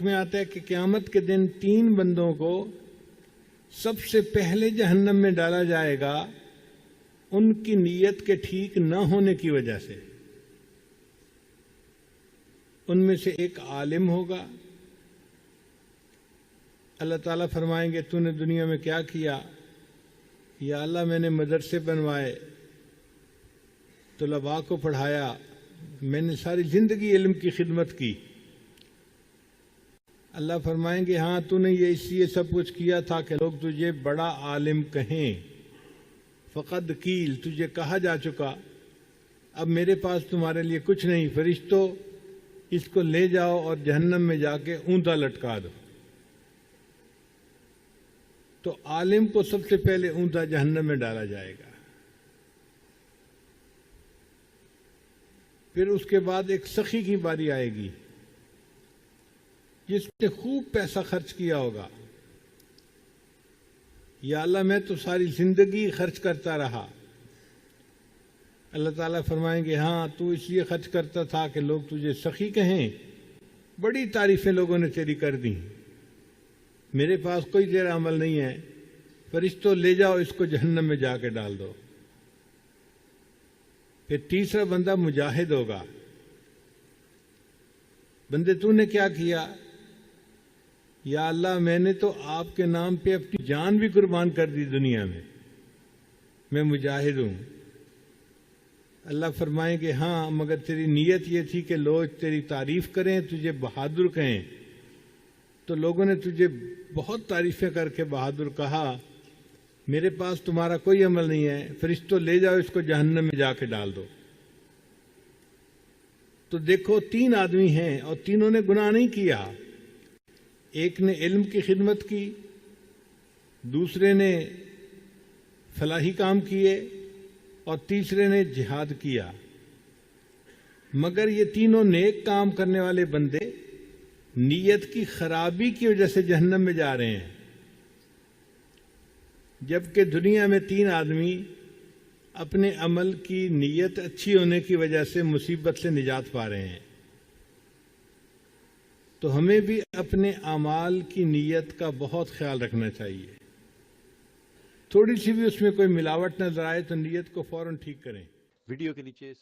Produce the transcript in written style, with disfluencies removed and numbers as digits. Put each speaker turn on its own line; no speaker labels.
میں آتا ہے کہ قیامت کے دن 3 بندوں کو سب سے پہلے جہنم میں ڈالا جائے گا ان کی نیت کے ٹھیک نہ ہونے کی وجہ سے۔ ان میں سے ایک عالم ہوگا، اللہ تعالیٰ فرمائیں گے تو نے دنیا میں کیا کیا؟ یا اللہ میں نے مدرسے بنوائے، طلباء کو پڑھایا، میں نے ساری زندگی علم کی خدمت کی۔ اللہ فرمائیں گے ہاں تو نے یہ اس لیے سب کچھ کیا تھا کہ لوگ تجھے بڑا عالم کہیں، فقد قیل، تجھے کہا جا چکا، اب میرے پاس تمہارے لیے کچھ نہیں، فرشتوں اس کو لے جاؤ اور جہنم میں جا کے اوندا لٹکا دو۔ تو عالم کو سب سے پہلے اوندا جہنم میں ڈالا جائے گا۔ پھر اس کے بعد ایک سخی کی باری آئے گی جس نے خوب پیسہ خرچ کیا ہوگا، یا اللہ میں تو ساری زندگی خرچ کرتا رہا۔ اللہ تعالیٰ فرمائیں گے ہاں تو اس لیے خرچ کرتا تھا کہ لوگ تجھے سخی کہیں، بڑی تعریفیں لوگوں نے تیری کر دی، میرے پاس کوئی تیرا عمل نہیں ہے، فرشتوں لے جاؤ اس کو جہنم میں جا کے ڈال دو۔ پھر تیسرا بندہ مجاہد ہوگا، بندے تو نے کیا کیا؟ یا اللہ میں نے تو آپ کے نام پہ اپنی جان بھی قربان کر دی دنیا میں مجاہد ہوں۔ اللہ فرمائیں گے ہاں مگر تیری نیت یہ تھی کہ لوگ تیری تعریف کریں، تجھے بہادر کہیں، تو لوگوں نے تجھے بہت تعریفیں کر کے بہادر کہا، میرے پاس تمہارا کوئی عمل نہیں ہے، فرشتوں لے جاؤ اس کو جہنم میں جا کے ڈال دو۔ تو دیکھو 3 آدمی ہیں اور تینوں نے گناہ نہیں کیا، ایک نے علم کی خدمت کی، دوسرے نے فلاحی کام کیے اور تیسرے نے جہاد کیا، مگر یہ تینوں نیک کام کرنے والے بندے نیت کی خرابی کی وجہ سے جہنم میں جا رہے ہیں، جبکہ دنیا میں 3 آدمی اپنے عمل کی نیت اچھی ہونے کی وجہ سے مصیبت سے نجات پا رہے ہیں۔ تو ہمیں بھی اپنے اعمال کی نیت کا بہت خیال رکھنا چاہیے، تھوڑی سی بھی اس میں کوئی ملاوٹ نظر آئے تو نیت کو فوراً ٹھیک کریں۔
ویڈیو کے نیچے